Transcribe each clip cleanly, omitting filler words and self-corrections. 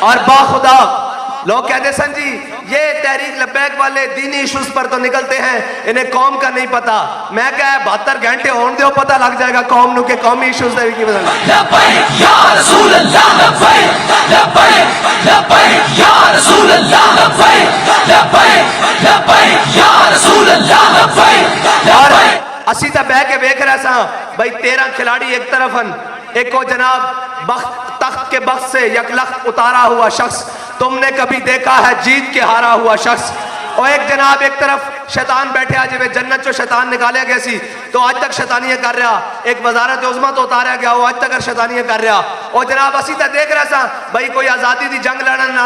और बाखुदा लोग कहते सन जी ये तहरीक लब्बैक वाले दीनी इश्यूज पर तो निकलते हैं, इन्हें कौम का नहीं पता। मैं क्या 72 घंटे होने दो, पता लग जाएगा कौम नु के कौमी इश्यूज दे की बदल। और असी तो बह के वेख रहे सा भाई 13 खिलाड़ी एक तरफ हन, एक को जनाब तख्त के बख्त से यकलख उतारा हुआ शख्स, तुमने कभी देखा है जीत के हारा हुआ शख्स। और एक जनाब एक तरफ शैतान बैठे आज वे जन्नत चो शैतान निकाले गए सी तो आज तक शैतानियां कर रहा, एक वजारत उज़्मा तो उतारा गया वो आज तक शैतानियां कर रहा। और जनाब असी तो देख रहे सा भाई कोई आज़ादी दी जंग लड़न ना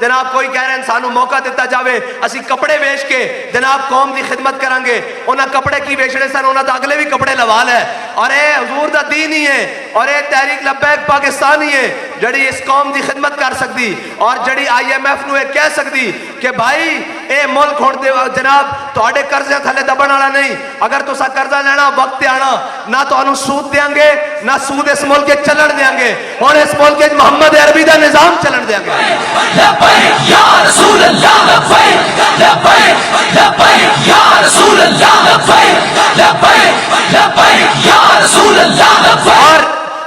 जनाब, कोई कह रहे हैं सानू मौका दिता जावे, असी कपड़े बेच के जनाब कौम की खिदमत करांगे। उन्हें कपड़े की बेचने सन, उन्हें तो अगले भी कपड़े लवा है। और ये हुजूर दा दीन ही है और ये तहरीक लब्बैक पाकिस्तान ही है जड़ी इस कौम की खिदमत कर सकती और जड़ी IMF नू कह सकती कि भाई ये मुल्क होने दे जनाब तुहाडे कर्जे थले दबण वाला नहीं। अगर तुसा कर्जा लेना वक्त आना ना तो सूद देंगे ना सूद इस मुल्क के चलन देंगे, और इस मुल्क के मोहम्मद अरबी का निजाम चलन देंगे।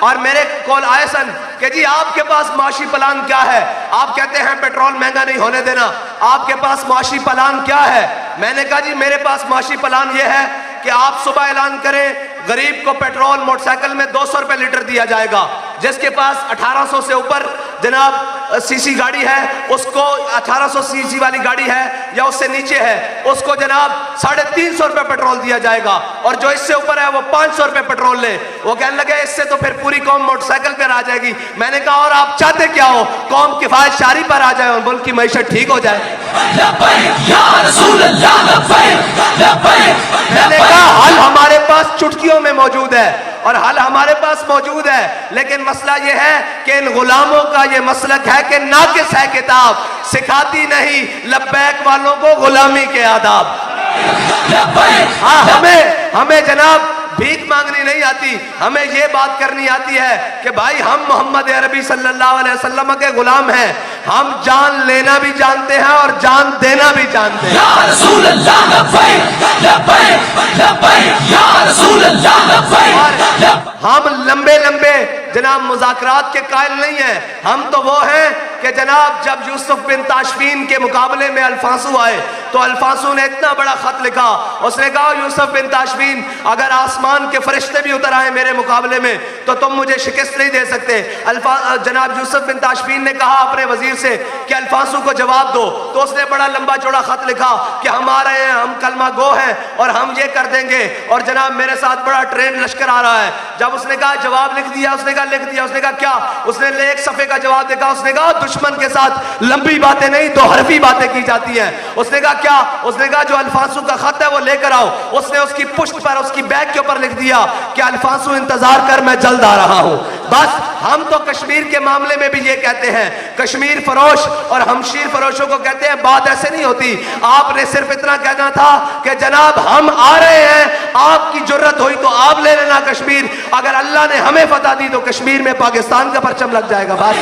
और मेरे कॉल आए सन कि जी आपके पास माशी प्लान क्या है? आप कहते हैं पेट्रोल महंगा नहीं होने देना, आपके पास माशी प्लान क्या है? मैंने कहा जी मेरे पास माशी प्लान ये है कि आप सुबह ऐलान करें गरीब को पेट्रोल मोटरसाइकिल में 200 रुपए लीटर दिया जाएगा, जिसके पास 1800 से ऊपर जनाब सीसी गाड़ी है उसको 1800 सीसी वाली गाड़ी है या उससे नीचे है उसको जनाब 350 रुपए पेट्रोल दिया जाएगा, और जो इससे ऊपर है वो 500 रुपए पेट्रोल ले। वो कहने लगे इससे तो फिर पूरी कौम मोटरसाइकिल पर आ जाएगी। मैंने कहा और आप चाहते क्या हो? कौम किफायत शारी पर आ जाए और मुल्क की मईशत ठीक हो जाए। मैंने कहा हल हमारे पास चुटकियों में मौजूद है और हल हमारे पास मौजूद है, लेकिन मसला यह है कि इन गुलामों का यह मसलक है कि नाकिस है किताब, सिखाती नहीं लब्बैक वालों को गुलामी के आदाब। हाँ हमें जनाब भीख मांगनी नहीं आती, हमें ये बात करनी आती है कि भाई हम मोहम्मद अरबी सल्लल्लाहु अलैहि वसल्लम के गुलाम हैं, हम जान लेना भी जानते हैं और जान देना भी जानते हैं। या रसूल अल्लाह हम लंबे लंबे जनाब मुज़ाकरात के कायल नहीं हैं, हम तो वो हैं कि जनाब जब यूसुफ बिन ताशफीन के मुकाबले में अल्फांसू आए तो अल्फांसू ने इतना बड़ा खत लिखा, उसने कहा यूसुफ बिन ताशफीन अगर आसमान के फरिश्ते भी उतर आए मेरे मुकाबले में तो तुम मुझे शिकस्त नहीं दे सकते। जनाब यूसुफ बिन ताशफीन ने कहा अपने वजीर से कि अल्फांसू को जवाब दो, तो उसने बड़ा लंबा चौड़ा खत लिखा कि हम आ रहे हैं, हम कलमा गो हैं और हम ये कर देंगे और जनाब मेरे साथ बड़ा ट्रेन लश्कर आ रहा है। जब उसने कहा जवाब लिख दिया, उसने कहा लिख दिया, उसने कहा क्या? उसने एक सफे का जवाब देखा, उसने कहा दुश्मन के साथ लंबी बातें नहीं दो हरफी बातें की जाती हैं। उसने कहा क्या? उसने कहा जो अल्फांसू का खत है वो लेकर आओ। उसने उसकी पुश्त पर उसकी बैग के ऊपर लिख दिया कि अल्फांसू इंतजार कर मैं जल्द आ रहा हूं। बस हम तो कश्मीर के मामले में भी ये कहते हैं, कश्मीर फरोश और हमशीर फरोशों को कहते हैं बात ऐसे नहीं होती। आपने सिर्फ इतना कहना था कि जनाब हम आ रहे हैं, आपकी जरूरत हुई तो आप ले लेना कश्मीर, अगर अल्लाह ने हमें फतह दी तो कश्मीर में पाकिस्तान का परचम लग जाएगा। बस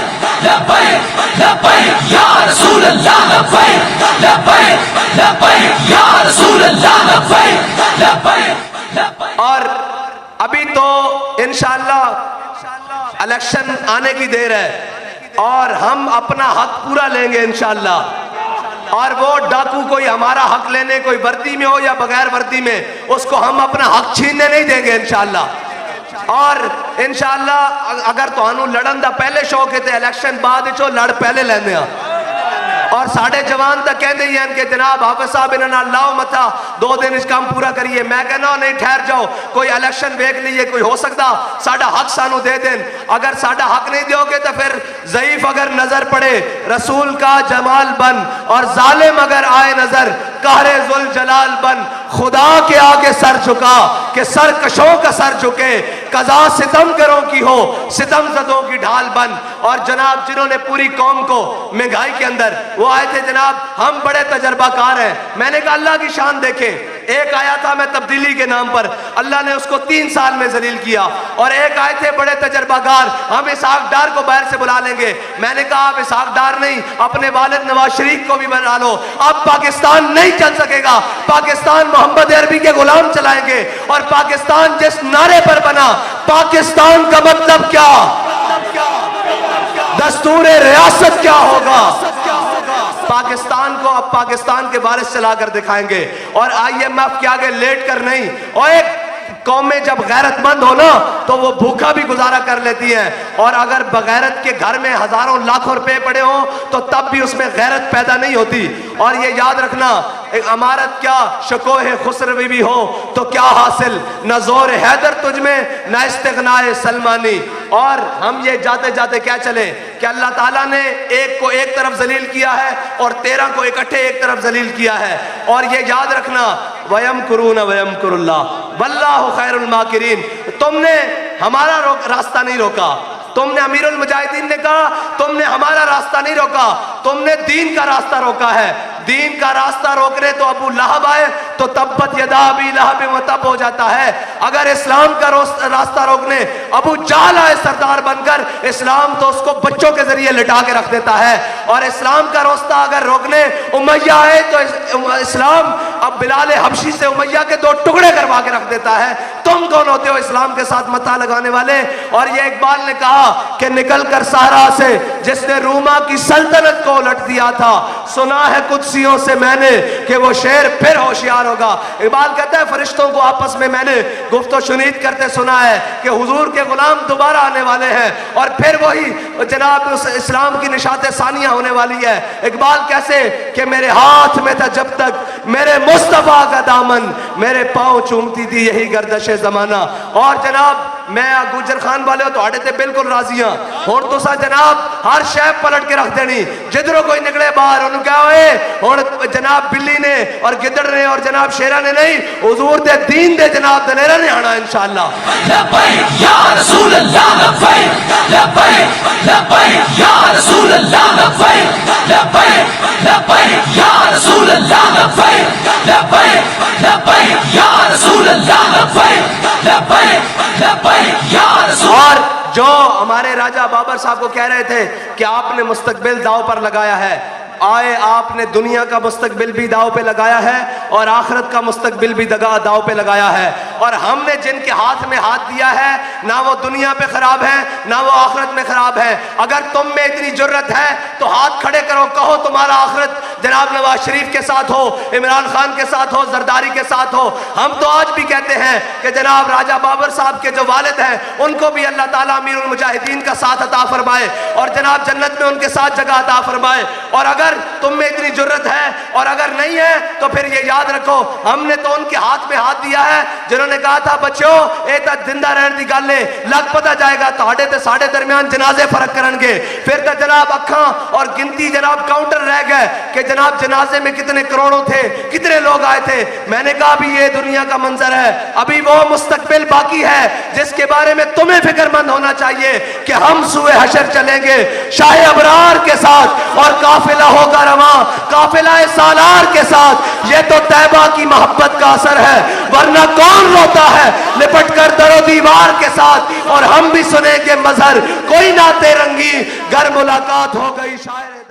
और अभी तो इंशाअल्लाह इलेक्शन आने की देर है और हम अपना हक पूरा लेंगे इंशाअल्लाह, और वो डाकू कोई हमारा हक लेने कोई वर्दी में हो या बगैर वर्दी में उसको हम अपना हक छीनने नहीं देंगे इंशाअल्लाह। और इंशाअल्लाह अगर तुहानू लड़न दा पहले शौक है तो इलेक्शन बाद चो लड़ पहले लेंदे आ। और साढ़े जवान तक कहते ही हैं कि जनाब हाफिज साहब इन्होंने लाओ मथा 2 दिन इस काम पूरा करिए। मैं कहना नहीं ठहर जाओ, कोई इलेक्शन देख लीजिए, कोई हो सकता साडा हक सानू दे देन। अगर साडा हक नहीं दोगे तो फिर ज़ईफ अगर नजर पड़े रसूल का जमाल बन, और जालिम अगर आए नजर कहरे जुल जलाल बन। खुदा के आगे सर झुका कि सरकशों का सर झुके, कज़ा सितम करों की हो सितम ज़दों की ढाल बन। और जनाब जिन्होंने पूरी कौम को महंगाई के अंदर वो आए थे जनाब हम बड़े तजर्बाकार हैं। मैंने कहा अल्लाह की शान देखें, एक आया था मैं तब्दीली के नाम पर, अल्लाह ने उसको 3 साल में जलील किया। और एक आए थे बड़े तजर्बाकार, हम इसहाक डार को बाहर से बुला लेंगे। मैंने कहा आप इसहाक डार नहीं, अपने वालिद नवाज शरीफ को भी बना लो। अब पाकिस्तान नहीं चल सकेगा, पाकिस्तान मोहम्मद अरबी के गुलाम चलाएंगे। और पाकिस्तान जिस नारे पर बना, पाकिस्तान का मतलब क्या, दस्तूर रियासत क्या होगा, पाकिस्तान को अब पाकिस्तान के बारिश चलाकर दिखाएंगे। और IMF के आगे लेट कर नहीं। और एक कौमें जब गैरतमंद हो ना तो वो भूखा भी गुजारा कर लेती हैं। और अगर बगैरत के घर में हजारों लाखों रुपए पड़े हों तो तब भी उसमें गैरत पैदा नहीं होती। और ये याद रखना, एक अमारत क्या शकोह खुसरवी भी हो तो क्या हासिल, न जोर हैदर तुझ में न इस्तिग़नाए सलमानी। और हम ये जाते जाते क्या चले कि अल्लाह ताला ने एक को एक तरफ जलील किया है और 13 को इकट्ठे एक तरफ जलील किया है। और ये याद रखना, वयम कुरून वयम कुरुल्लाह वल्लाहु खैरुल माकिरीन। तुमने हमारा रास्ता नहीं रोका, तुमने अमीरुल मुजाहिदीन ने कहा तुमने हमारा रास्ता नहीं रोका, तुमने दीन का रास्ता रोका है। दीन का रास्ता रोक रहे तो अबू लहब आए तो तब्बत यदा अबी लहब व तब हो जाता है। अगर इस्लाम का रास्ता रोकने अबू जहल आए सरदार बनकर, इस्लाम तो उसको बच्चों के जरिए लिटा के रख देता है। और इस्लाम का रास्ता अगर रोकने उमैया आए तो इस्लाम अब बिलाल हबशी से उमैया के 2 टुकड़े करवा के रख देता है। तुम कौन होते हो इस्लाम के साथ मता लगाने वाले। और ये इकबाल ने कहा कि निकल कर सहरा से जिसने रूमा की सल्तनत को उलट दिया था, सुना है कुदसियों से मैंने कि वो शेर फिर होशियार होगा। इकबाल कहता है फरिश्तों को आपस में मैंने गुफ्तो शुनीद करते सुना है कि हुजूर के गुलाम दोबारा आने वाले हैं और फिर वही जनाब उस इस्लाम की निशाते सानिया होने वाली है। इकबाल कैसे कि मेरे हाथ में था जब तक मेरे मुस्तफा का दामन, मेरे पांव चूमती थी यही गर्दशे जमाना। और जनाब मैं गुजर खान वाले हो तो ते बिल्कुल राजी हाँ। हुण तुसा जनाब हर शय पलट के रख देनी, जिधरों कोई निकले बाहर उन्होंने क्या होए हुण जनाब बिल्ली ने और गिदड़ ने और जनाब शेरा ने नहीं, हुजूर दे दीन दे जनाब दलेरा ने आना इंशाअल्लाह। लब्बैक या रसूल अल्लाह, लब्बैक लब्बैक लब्बैक या रसूल अल्लाह, लब्बैक लब्बैक लब्बैक या रसूल अल्लाह, लब्बैक लब्बैक लब्बैक या रसूल अल्लाह, लब्बैक लब्बैक लब्बैक या रसूल। और जो हमारे राजा बाबर साहब को कह रहे थे कि आपने मुस्तकबिल दाव पर लगाया है, आए आपने दुनिया का मुस्तकबिल भी दाव पे लगाया है और आखिरत का मुस्तकबिल भी दाव पे लगाया है। और हमने जिनके हाथ में हाथ दिया है ना वो दुनिया पे खराब है ना वो आखिरत में खराब है। अगर तुम में इतनी जुर्रत है तो हाथ खड़े करो, कहो तुम्हारा आखिरत जनाब नवाज शरीफ के साथ हो, इमरान खान के साथ हो, जरदारी के साथ हो। हम तो आज भी कहते हैं कि जनाब राजा बाबर साहब के जो वालिद हैं उनको भी अल्लाह ताला अमीरुल मुजाहिदीन का साथ अता फरमाए और जनाब जन्नत में उनके साथ जगह अता फरमाए। और अगर तुम में इतनी जुर्रत है और अगर नहीं है तो फिर ये याद रखो, हमने तो उनके हाथ में हाथ दिया है जिन्होंने कहा था बच्चों ए ता जिंदा रहने की गल है, लग पता जाएगा तुहाडे ते साडे दरमियान जनाजे फर्क करनगे। फिर तो जनाब अखा और गिनती जनाब काउंटर रह गए कि जनाब जनाजे में कितने करोड़ों थे, कितने लोग आए थे। मैंने कहा अभी ये दुनिया का मंजर है, अभी वो मुस्तकबिल बाकी है जिसके बारे में तुम्हें फिक्रमंद होना चाहिए कि हम सुए हशर चलेंगे शाह अबरार के साथ और काफिला होगा रवा काफिला सालार के साथ। ये तो तैबा की मोहब्बत का असर है, वरना कौन रोता है लिपट कर दरो दीवार के साथ। और हम भी सुनेंगे मजहर कोई नाते रंगी, घर मुलाकात हो गई शायर।